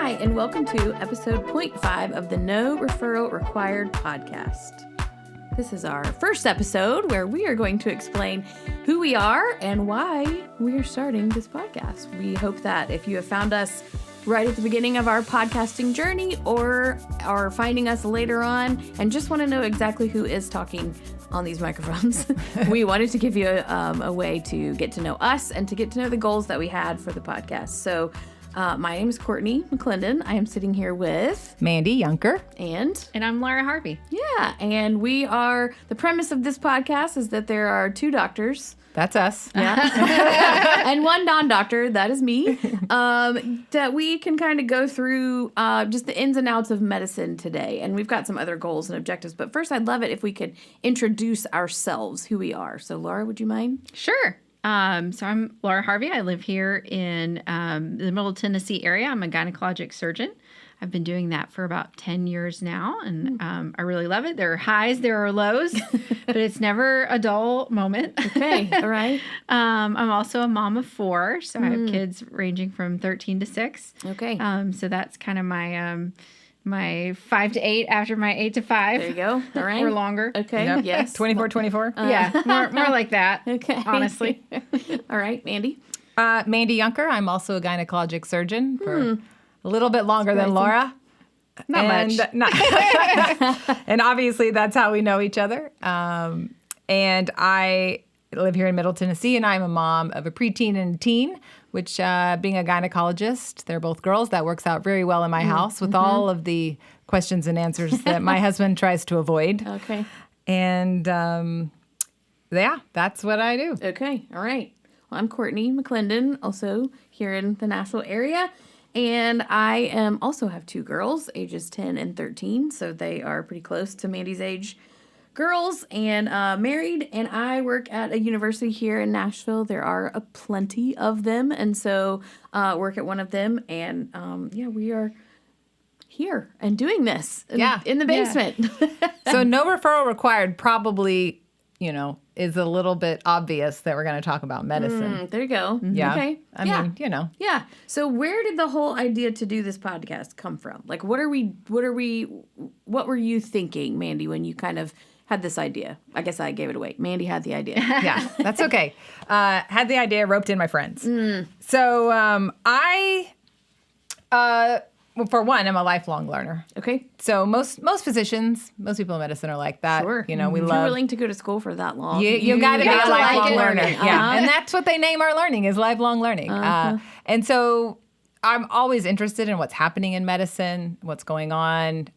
Hi, and welcome to episode 0.5 of the No Referral Required podcast. This is our first episode where we are going to explain who we are and why we are starting this podcast. We hope that if you have found us right at the beginning of our podcasting journey or are finding us later on and just want to know exactly who is talking on these microphones, we wanted to give you a way to get to know us and to get to know the goals that we had for the podcast. So my name is Courtney McClendon. I am sitting here with Mandy Yunker. And I'm Lara Harvey. Yeah, and we are, the premise of this podcast is that there are two doctors. That's us. Yeah. And one non-doctor, that is me, that we can kind of go through just the ins and outs of medicine today. And we've got some other goals and objectives. But first, I'd love it if we could introduce ourselves, who we are. So, Laura, would you mind? Sure. So I'm Lara Harvey. I live here in the Middle Tennessee area. I'm a gynecologic surgeon. I've been doing that for about 10 years now, and I really love it. There are highs, there are lows, but it's never a dull moment. Okay, all right. I'm also a mom of 4, so I have kids ranging from 13 to 6. Okay. So that's kind of my 5 to 8 after my 8 to 5. There you go. All right. Or longer. Okay, Yep. yes. 24. Yeah, more like that. Okay. Honestly. All right, Mandy. Mandy Yunker. I'm also a gynecologic surgeon for a little bit longer than Laura. Not much. And obviously that's how we know each other. And I live here in Middle Tennessee, and I'm a mom of a preteen and a teen, which being a gynecologist, they're both girls. That works out very well in my house with all of the questions and answers that my husband tries to avoid. Okay. And yeah, that's what I do. Okay. All right. Well, I'm Courtney McClendon, also here in the Nashville area. And I also have 2 girls, ages 10 and 13. So they are pretty close to Mandy's age girls, and married. And I work at a university here in Nashville. There are a plenty of them. And so work at one of them. And we are here and doing this in the basement. So no referral required probably, is a little bit obvious that we're going to talk about medicine. There you go. Yeah. Okay. I mean. Yeah. So where did the whole idea to do this podcast come from? Like, what were you thinking, Mandy, when you kind of had this idea? I guess I gave it away. Mandy had the idea. Yeah, that's okay. Had the idea, roped in my friends. So well, for one, I'm a lifelong learner. Okay. So most physicians, most people in medicine are like that. Sure. We If you're love. willing to go to school for that long. You got to be a got to like lifelong it. learner. Uh-huh. Yeah, and that's what they name our learning is lifelong learning. And so I'm always interested in what's happening in medicine, what's going on,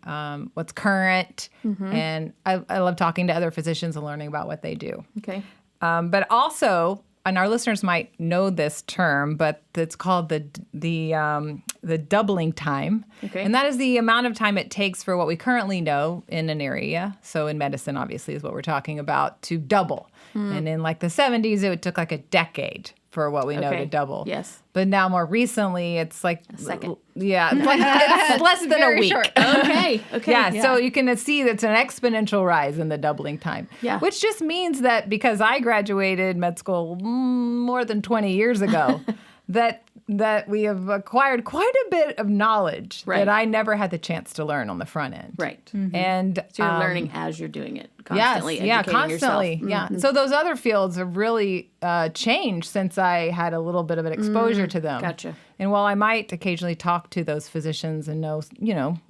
what's current, and I love talking to other physicians and learning about what they do. Okay. But also, and our listeners might know this term, but it's called the doubling time. Okay. And that is the amount of time it takes for what we currently know in an area. So in medicine, obviously, is what we're talking about, to double. And in like the 70s, it took like a decade for what we know to double. Yes. But now more recently, it's like A second. Yeah, it's less than Very a week. short. Okay. Okay. Yeah, so you can see that's an exponential rise in the doubling time. Yeah. Which just means that because I graduated med school more than 20 years ago, that we have acquired quite a bit of knowledge that I never had the chance to learn on the front end. Right. And So you're learning as you're doing it, constantly educating constantly. yourself. Yeah. So those other fields have really changed since I had a little bit of an exposure to them. Gotcha. And while I might occasionally talk to those physicians and know,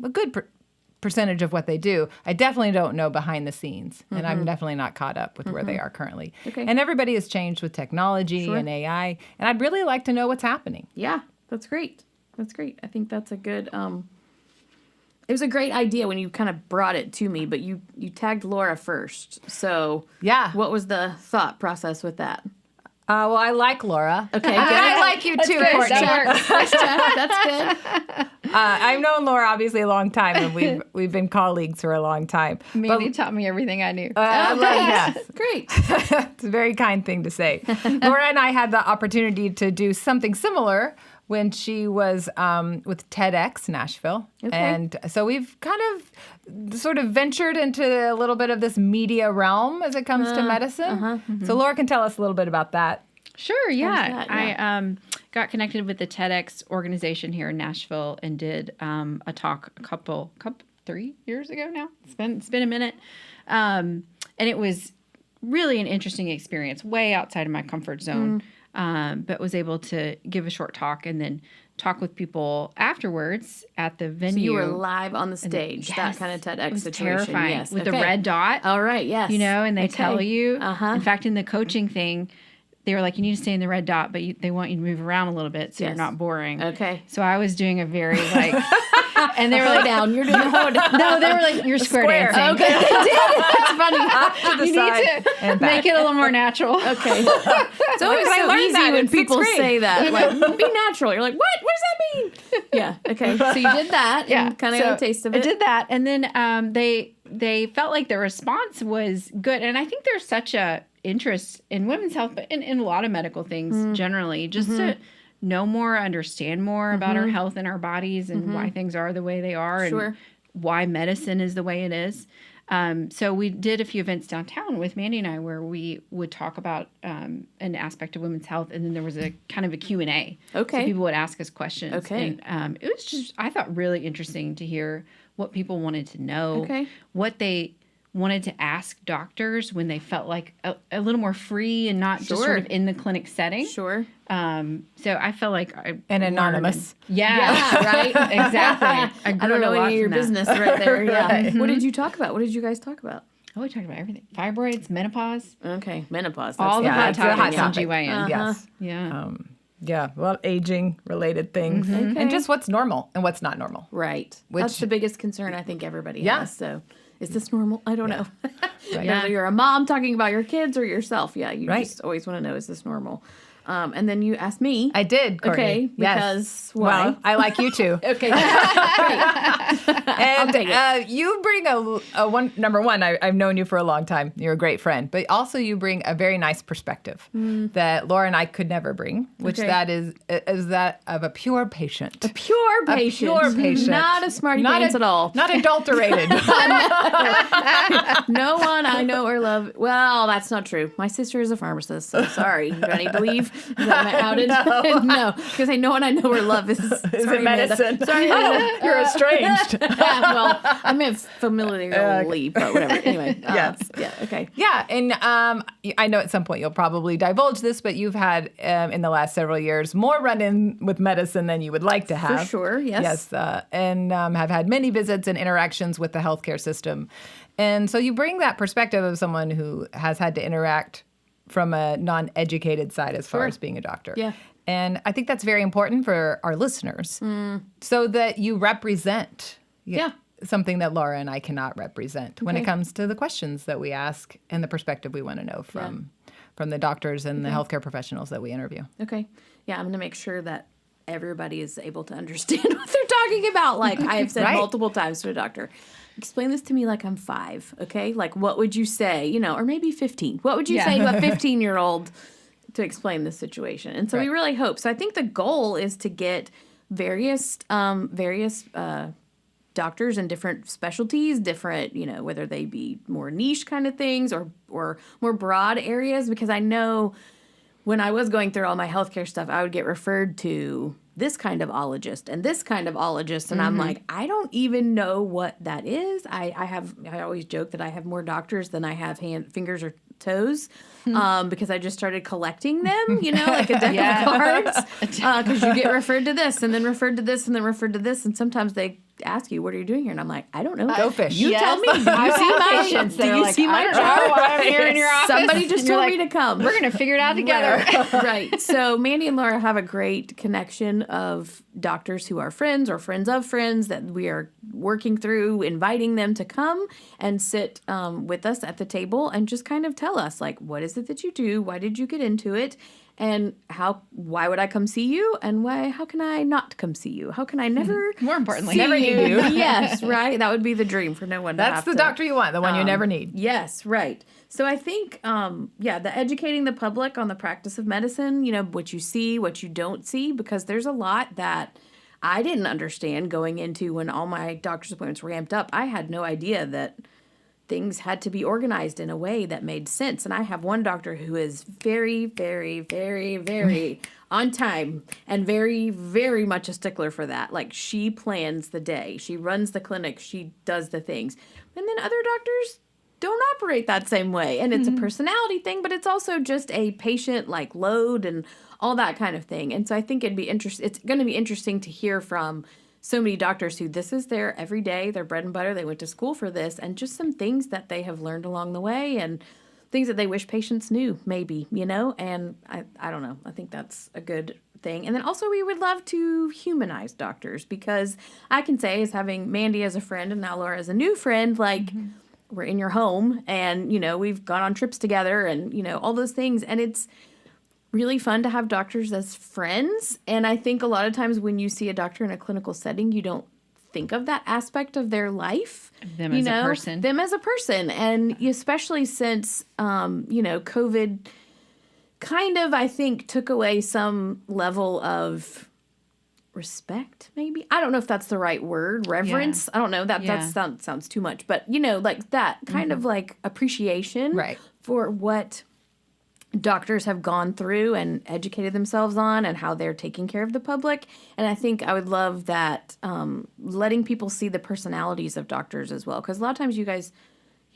a good percentage of what they do, I definitely don't know behind the scenes. And I'm definitely not caught up with where they are currently. Okay. And everybody has changed with technology and AI. And I'd really like to know what's happening. Yeah, that's great. That's great. I think that's a good, it was a great idea when you kind of brought it to me, but you tagged Laura first. So Yeah. what was the thought process with that? Well, I like Laura. Okay, And good. I like you too, good. Courtney. That works. Nice job. That's good. I've known Laura obviously a long time, and we've been colleagues for a long time. Mandy taught me everything I knew. Yes. Great. It's a very kind thing to say. Laura and I had the opportunity to do something similar when she was with TEDx Nashville. Okay. And so we've kind of sort of ventured into a little bit of this media realm as it comes to medicine. So Laura can tell us a little bit about that. Sure, yeah. that? Yeah. got connected with the TEDx organization here in Nashville and did a talk a couple 3 years ago now. It's been a minute. And it was really an interesting experience, way outside of my comfort zone, but was able to give a short talk and then talk with people afterwards at the venue. So you were live on the stage, that kind of TEDx it was situation. Terrifying. Yes. With the red dot. All right, yes. And they tell you. Uh-huh. In fact, in the coaching thing, they were like, you need to stay in the red dot, but they want you to move around a little bit so you're not boring. Okay. So I was doing a very and they were like, down. You're doing the hold down. no, they were like, you're square dancing. Okay. That's funny. To the You side need and to back. make it a little more natural. Okay. It's always I so learned easy that when in sixth people grade. say that. Like, be natural. You're like, what? What does that mean? Yeah. Okay. So you did that and kind of got a taste of it. I did that. And then they felt like the response was good. And I think there's such a interest in women's health, but in a lot of medical things generally, just to know more, understand more about our health and our bodies and why things are the way they are and why medicine is the way it is. So we did a few events downtown with Mandy and I where we would talk about an aspect of women's health, and then there was a kind of a Q&A. Okay. So people would ask us questions. Okay. And it was just, I thought, really interesting to hear what people wanted to know, Okay. what they wanted to ask doctors when they felt like a little more free and not just sort of in the clinic setting. Sure. So I felt like And anonymous. Yeah, right. Exactly. I don't know any of your business right there. Yeah. Right. What did you talk about? What did you guys talk about? Oh, we talked about everything: fibroids, menopause, Okay. Menopause. all the yeah, hot it's a hot topics in topic. GYN. Yes. Yeah. Yeah. Well, aging related things and just what's normal and what's not normal. Right. That's the biggest concern I think everybody has. So is this normal? I don't know. Whether you're a mom talking about your kids or yourself. Yeah. You just always want to know, is this normal? And then you asked me. I did, Courtney. Okay. Yes. Because why? Well, I like you too. Okay. And you bring a one. Number one, I've known you for a long time. You're a great friend, but also you bring a very nice perspective that Laura and I could never bring, which that is that of a pure patient. A pure patient. Pure patient. Not a smarty pants at all. Not adulterated. No one I know or love. Well, that's not true. My sister is a pharmacist, so sorry. Do I need to leave? Is that my outed? No, because no one I know or love is it medicine? Sorry, You're estranged. well, I meant familiarly, but whatever. Anyway, Yes. Yeah. Okay. Yeah, and I know at some point you'll probably divulge this, but you've had in the last several years more run-in with medicine than you would like to have. For sure. Yes. Yes, and have had many visits and interactions with the healthcare system, and so you bring that perspective of someone who has had to interact from a non-educated side as far as being a doctor. Yeah. And I think that's very important for our listeners so that you represent something that Laura and I cannot represent when it comes to the questions that we ask and the perspective we want to know from the doctors and the healthcare professionals that we interview. Okay. Yeah, I'm going to make sure that everybody is able to understand what they're talking about. Like I have said multiple times to a doctor, explain this to me like I'm 5, okay? Like what would you say, or maybe 15. What would you say to a 15-year-old to explain this situation? And so we really hope. So I think the goal is to get various doctors in different specialties, different, whether they be more niche kind of things or more broad areas, because I know when I was going through all my healthcare stuff, I would get referred to this kind of ologist and this kind of ologist. And I'm like, I don't even know what that is. I always joke that I have more doctors than I have fingers or toes because I just started collecting them, like a deck of cards. Because you get referred to this and then referred to this and then referred to this. And sometimes they ask you, what are you doing here? And I'm like, I don't know. Go fish. You tell me. Do you see my chart? I'm here in your office. Somebody just told me to come. We're going to figure it out together. Right. So Mandy and Lara have a great connection of doctors who are friends or friends of friends that we are working through, inviting them to come and sit with us at the table and just kind of tell us, like, what is it that you do? Why did you get into it? And why would I come see you? And how can I not come see you? How can I never More importantly, see never you? need you. Yes, right. That would be the dream for no one. That's the doctor you want, the one you never need. Yes, right. So I think, the educating the public on the practice of medicine, what you see, what you don't see, because there's a lot that I didn't understand going into when all my doctor's appointments ramped up. I had no idea that things had to be organized in a way that made sense. And I have one doctor who is very, very, very, very on time and very, very much a stickler for that. Like, she plans the day. She runs the clinic. She does the things. And then other doctors don't operate that same way. And it's a personality thing, but it's also just a patient like load and all that kind of thing. And so I think it's going to be interesting to hear from so many doctors who this is their every day, their bread and butter. They went to school for this, and just some things that they have learned along the way and things that they wish patients knew, maybe, and I don't know. I think that's a good thing. And then also we would love to humanize doctors, because I can say, as having Mandy as a friend and now Laura as a new friend, like, we're in your home and, we've gone on trips together and, all those things. And it's really fun to have doctors as friends. And I think a lot of times when you see a doctor in a clinical setting, you don't think of that aspect of their life. Them as a person. Them as a person. And especially since, COVID kind of, I think, took away some level of respect, maybe. I don't know if that's the right word. Reverence. I don't know. That sounds too much. But, like that kind of like appreciation for what doctors have gone through and educated themselves on and how they're taking care of the public. And I think I would love that, letting people see the personalities of doctors as well. Because a lot of times you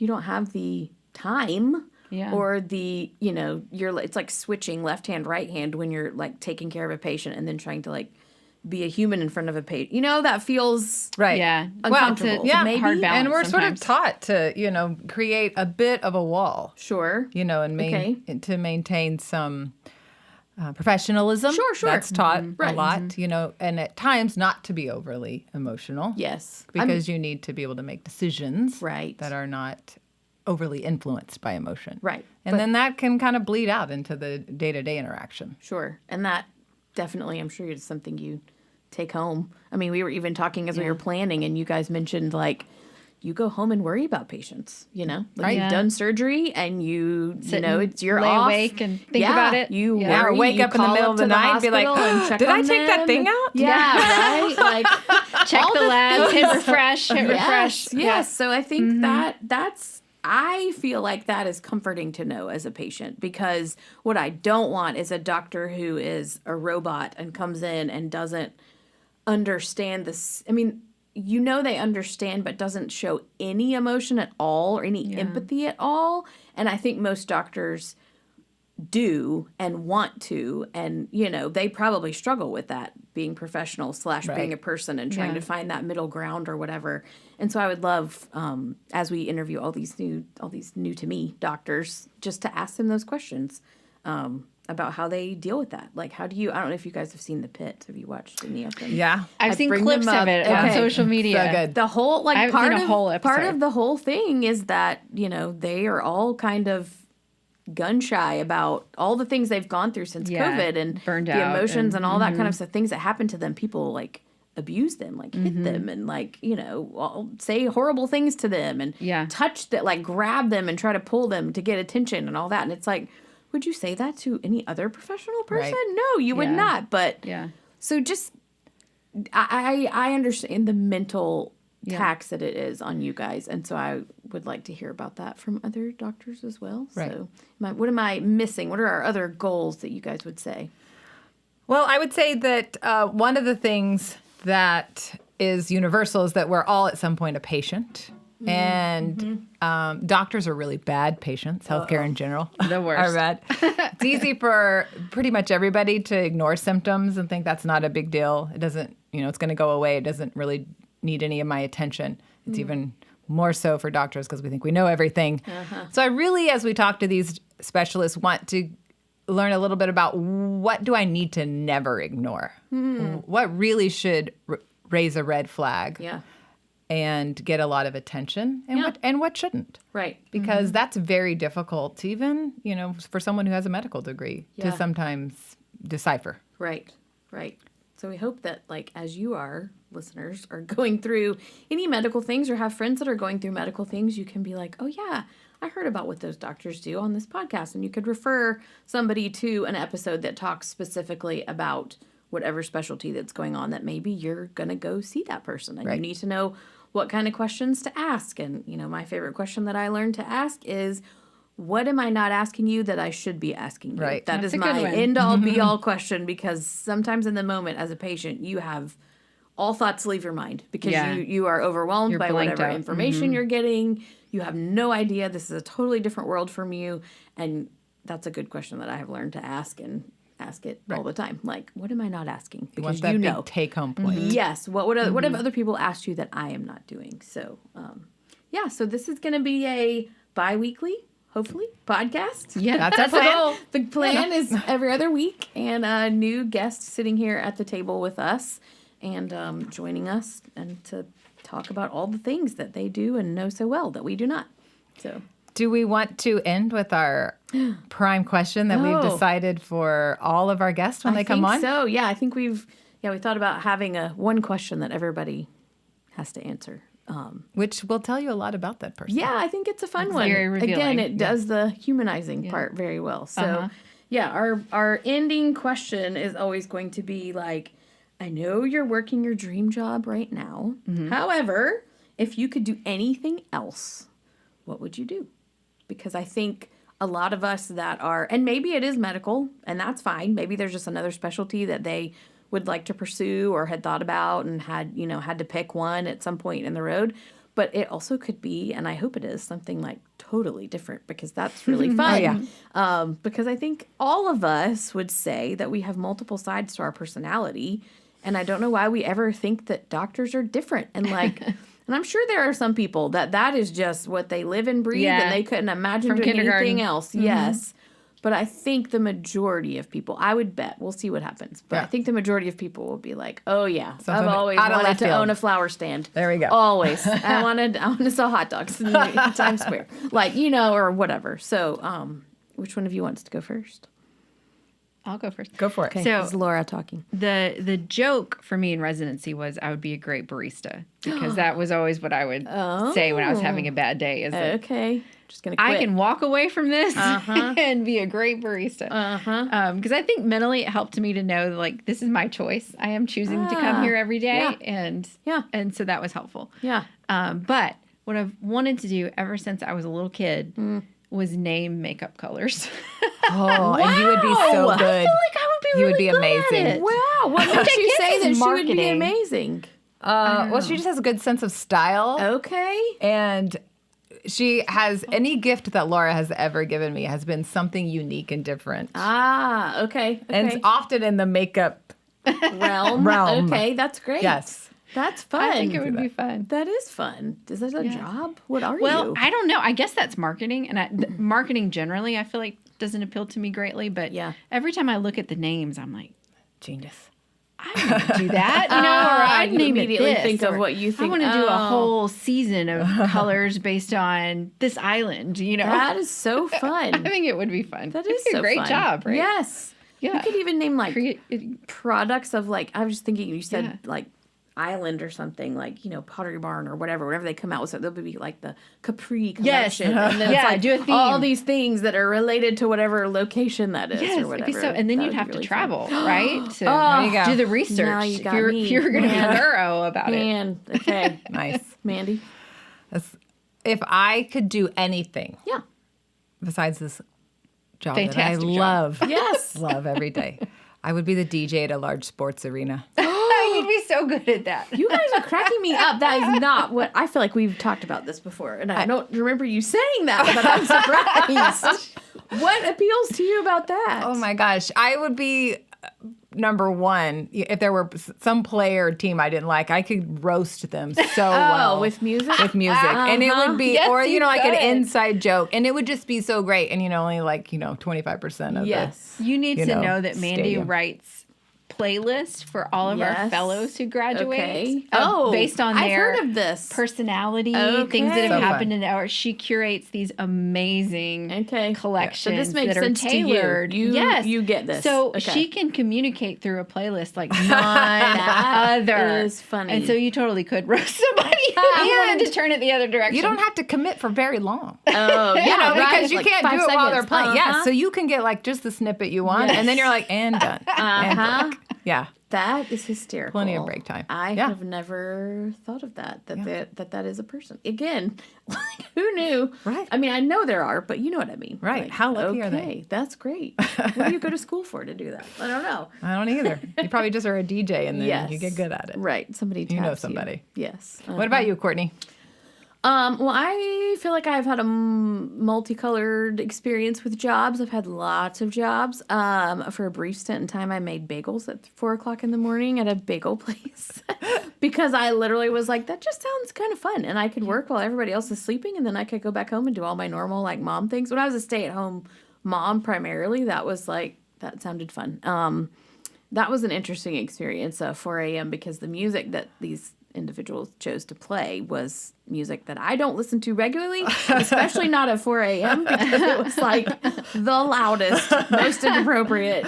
don't have the time or the, it's like switching left hand, right hand when you're like taking care of a patient and then trying to like be a human in front of a patient. That feels uncomfortable. Maybe. Hard balance. And we're sometimes. sort of taught to, create a bit of a wall. Sure. And to maintain some professionalism. Sure. That's taught a lot, and at times not to be overly emotional. Yes. Because you need to be able to make decisions that are not overly influenced by emotion. Right. And then that can kind of bleed out into the day-to-day interaction. Sure. And that definitely, I'm sure it's something you take home. I mean, we were even talking as we were planning, and you guys mentioned, like, you go home and worry about patients, Like, you've done surgery, and it's you're lay off. awake and think about it. You worry, or wake up in the middle of the night and be like, did I take that thing out? Yeah, right? Like, check the labs, hit refresh, refresh. Yes. So I think I feel like that is comforting to know as a patient, because what I don't want is a doctor who is a robot and comes in and doesn't understand this. I mean, they understand, but doesn't show any emotion at all or any empathy at all. And I think most doctors do and want to, and they probably struggle with that, being professional / being a person and trying to find that middle ground or whatever. And so I would love, as we interview all these new to me doctors, just to ask them those questions about how they deal with that. Like, how do you? I don't know if you guys have seen The Pit. Have you watched any of them? Yeah, I've seen clips of it on social media. So good. The whole I've seen a whole episode. Part of the whole thing is that they are all kind of gun shy about all the things they've gone through since COVID and burned the out emotions and all that kind of stuff, things that happen to them. People like abuse them, like hit them and like, say horrible things to them and touch that, like grab them and try to pull them to get attention and all that. And it's like, would you say that to any other professional person? Right. No, you would not. But so just, I understand the mental tax that it is on you guys. And so I would like to hear about that from other doctors as well. Right. So what am I missing? What are our other goals that you guys would say? Well, I would say that one of the things that is universal is that we're all at some point a patient. And doctors are really bad patients. Healthcare in general The worst. are bad. It's easy for pretty much everybody to ignore symptoms and think that's not a big deal. It doesn't, it's going to go away. It doesn't really need any of my attention. It's even more so for doctors because we think we know everything. So I really, as we talk to these specialists, want to learn a little bit about what do I need to never ignore? What really should raise a red flag? Yeah. And get a lot of attention, and what shouldn't. Right. Because that's very difficult, even, for someone who has a medical degree to sometimes decipher. Right. So we hope that, like, as you are, listeners, are going through any medical things or have friends that are going through medical things, you can be like, oh, yeah, I heard about what those doctors do on this podcast. And you could refer somebody to an episode that talks specifically about whatever specialty that's going on, that maybe you're going to go see that person. And you need to know what kind of questions to ask. And, my favorite question that I learned to ask is, what am I not asking you that I should be asking you? Right. That That's is a good my one. end-all, be-all question, because sometimes in the moment as a patient, you have all thoughts leave your mind because Yeah. you are overwhelmed You're by blanked whatever out. information you're getting. You have no idea. This is a totally different world from you. And that's a good question that I have learned to ask and ask it all the time. Like, what am I not asking? You want Because that big take-home point. Yes. What have other people asked you that I am not doing? So, so this is going to be a bi-weekly, hopefully, podcast. Yeah, That's our plan. The plan is every other week, and a new guest sitting here at the table with us and joining us and to talk about all the things that they do and know so well that we do not. So, Do we want to end with our prime question that we've decided for all of our guests when they come on? So, yeah, I think we thought about having one question that everybody has to answer. Which will tell you a lot about that person. Yeah, I think it's a fun one. very revealing. Again, it does the humanizing part very well. So, our ending question is always going to be like, I know you're working your dream job right now. However, if you could do anything else, what would you do? Because I think a lot of us that are, and maybe it is medical, and that's fine. Maybe there's just another specialty that they would like to pursue or had thought about and had to pick one at some point in the road. But it also could be, and I hope it is, something like totally different, because that's really fun. Because I think all of us would say that we have multiple sides to our personality. And I don't know why we ever think that doctors are different. And and I'm sure there are some people that is just what they live and breathe, and they couldn't imagine From doing kindergarten. anything else. Yes. But I think the majority of people, I would bet, we'll see what happens, but I think the majority of people will be like, oh yeah, Something I've always out of wanted left to field. own a flower stand. There we go. Always. I wanted to sell hot dogs in Times Square. Or whatever. So, which one of you wants to go first? I'll go first. Go for it. Okay, So- this is Laura talking. The joke for me in residency was I would be a great barista, because that was always what I would say when I was having a bad day. Is that Okay. Just going to quit. I can walk away from this and be a great barista. Because I think mentally it helped me to know that, this is my choice. I am choosing to come here every day, and so that was helpful. Yeah. But what I've wanted to do ever since I was a little kid was name makeup colors. Oh, and you would be so I good. feel like I would be You really would be good at amazing. it. Wow. What makes you guess say it's that she would be marketing. amazing? Well, she just has a good sense of style. Okay. And she has any gift that Laura has ever given me has been something unique and different. Ah, okay. And it's often in the makeup realm. realm. Okay, that's great. Yes. That's fun. I think it would be fun. That is fun. Is that a job? What are Well, you? I don't know. I guess that's marketing, and marketing generally, I feel like doesn't appeal to me greatly. But every time I look at the names, I'm like, Genius. I want to do that, or I'd you name it immediately this, think of or what you think. I want to do a whole season of colors based on this island. That is so fun. I think it would be fun. That It'd is be so a great fun. job, right? Yes. Yeah. You could even name Create- products of I was just thinking you said island or something Pottery Barn or whatever they come out with. So there'll be the Capri Yes. collection. And then it's do a theme. all these things that are related to whatever location that is Yes, or whatever. it'd be so, and then That you'd would be have to really travel, right? To There you go. do the research. Now you got if me. you're going to be Man. thorough about it. And okay. Nice. Mandy. If I could do anything Yeah. besides this job Fantastic that I job. love, Yes. love every day, I would be the DJ at a large sports arena. You'd be so good at that. You guys are cracking me up. That is not what I feel like we've talked about this before. And I don't remember you saying that, but I'm surprised. What appeals to you about that? Oh my gosh. I would be number one. If there were some player or team I didn't like, I could roast them so well. with music? With music. And it would be, Yes, or, you like an could. inside joke. And it would just be so great. And, only 25% of Yes. You need to know that Mandy stadium. writes playlists for all of our Yes. fellows who graduate. Okay. Based on I've their heard of this. personality, Okay. things that have So happened in our. She curates these amazing Okay. collections So this makes that are sense to you. tailored. You- you get this. So Okay. she can communicate through a playlist like none other. is funny. And so you totally could roast somebody who wanted to turn it the other direction. You don't have to commit for very long. Oh, yeah, right. Because you Like can't 5 do it while they're seconds. playing. Uh-huh. Yeah, so you can get just the snippet you want, and then you're like, and done. And Uh-huh. book. Yeah. That is hysterical. Plenty of break time. I have never thought of that that is a person. Again, like, who knew? Right. I mean, I know there are, but you know what I mean. Right. Like, How lucky are they? That's great. What do you go to school for to do that? I don't know. I don't either. You probably just are a DJ and then you get good at it. Right. Somebody taps You know somebody. Yes. What about you, Courtney? Well, I feel like I've had a multicolored experience with jobs. I've had lots of jobs. For a brief stint in time, I made bagels at 4:00 in the morning at a bagel place because I literally was like, that just sounds kind of fun. And I could work while everybody else is sleeping, and then I could go back home and do all my normal, like, mom things. When I was a stay-at-home mom primarily, that sounded fun. That was an interesting experience, 4 a.m., because the music that these individuals chose to play was music that I don't listen to regularly, especially not at 4 a.m. because it was like the loudest, most inappropriate,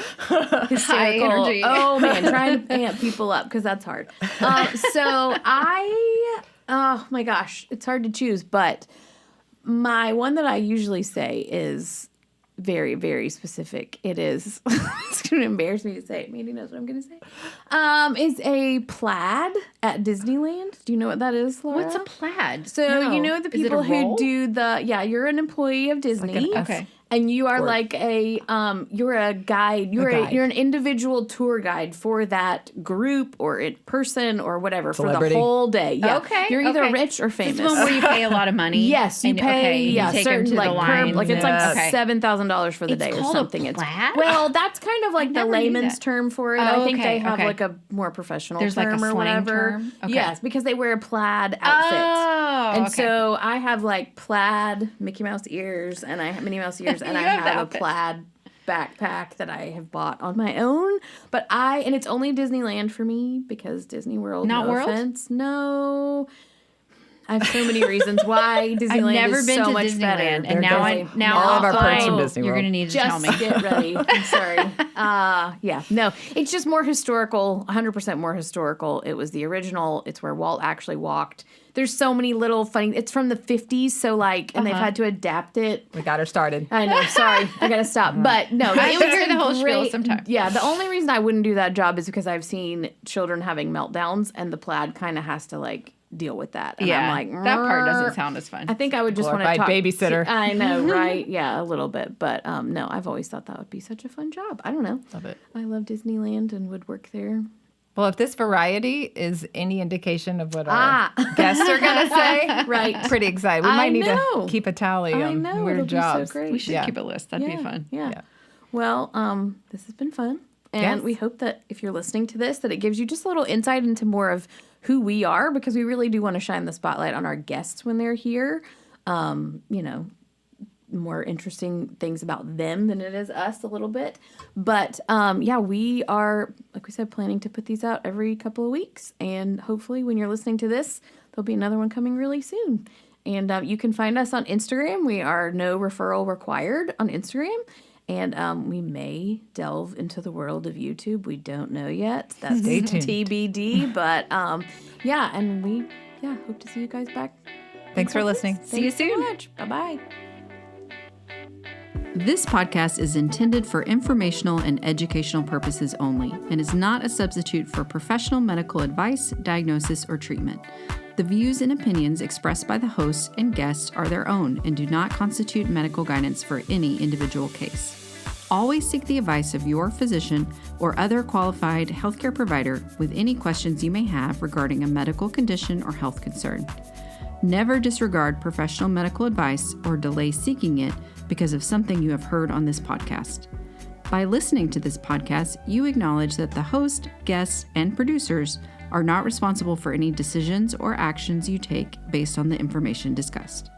hysterical. High energy. Oh man, trying to amp people up because that's hard. Oh my gosh, it's hard to choose, but my one that I usually say is very, very specific. It is, it's going to embarrass me to say it. Mandy knows what I'm going to say. Is a plaid at Disneyland. Do you know what that is, Laura? What's a plaid? So you know the Is it a people who role? do you're an employee of Disney. Okay. And you are like you're a guide. You're an individual tour guide for that group or person or whatever Celebrity. for the whole day. Yeah. Okay. You're either okay. rich or This famous. is one where you pay a lot of money. Yes, you pay. You take them certain to like the lines. it's like Okay. $7,000 for the It's day or called a something. plaid? Well, that's kind of like the never knew layman's that. term for it. Oh, I think okay, they have okay. like a more professional There's like term a or slang whatever. term? Okay. Yes, because they wear plaid outfits. Oh, And okay. so I have like plaid Mickey Mouse ears, and I have Minnie Mouse ears, and I You have the have a outfit. plaid backpack that I have bought on my own. But and it's only Disneyland for me because Disney World. Not no World? offense, no. I have so many reasons why Disneyland I've never is been so to much Disneyland, better. and now All of our perks from Disney You're World. going to need to Just tell me. get ready. I'm sorry. Yeah, no, it's just more historical, 100% more historical. It was the original. It's where Walt actually walked. There's so many little funny. It's from the 50s, so like, and they've had to adapt it. We got her started. I know. Sorry, I gotta stop. But no, I it should was hear a the whole spiel great- sometime. Yeah, the only reason I wouldn't do that job is because I've seen children having meltdowns, and the plaid kind of has to like deal with that. And Yeah, I'm like, that part doesn't "Rrr." sound as fun. I think I would just want to Glorified talk. babysitter. I know, right? Yeah, a little bit. But no, I've always thought that would be such a fun job. I don't know. Love it. I love Disneyland and would work there. Well, if this variety is any indication of what our guests are going to say, Right. pretty excited. We I might need know. to keep a tally I on know, weird it'll be so jobs. great. we should Yeah. keep a list. That'd be fun. Yeah. Yeah. Well, this has been fun. And Yes. we hope that if you're listening to this, that it gives you just a little insight into more of who we are, because we really do want to shine the spotlight on our guests when they're here. More interesting things about them than it is us a little bit. But we are, like we said, planning to put these out every couple of weeks. And hopefully when you're listening to this, there'll be another one coming really soon. And you can find us on Instagram. We are No Referral Required on Instagram. And we may delve into the world of YouTube. We don't know yet. That's Stay tuned. TBD. But and we hope to see you guys back. Thanks for listening. See you Thanks so soon. much. Bye-bye. This podcast is intended for informational and educational purposes only and is not a substitute for professional medical advice, diagnosis, or treatment. The views and opinions expressed by the hosts and guests are their own and do not constitute medical guidance for any individual case. Always seek the advice of your physician or other qualified healthcare provider with any questions you may have regarding a medical condition or health concern. Never disregard professional medical advice or delay seeking it because of something you have heard on this podcast. By listening to this podcast, you acknowledge that the host, guests, and producers are not responsible for any decisions or actions you take based on the information discussed.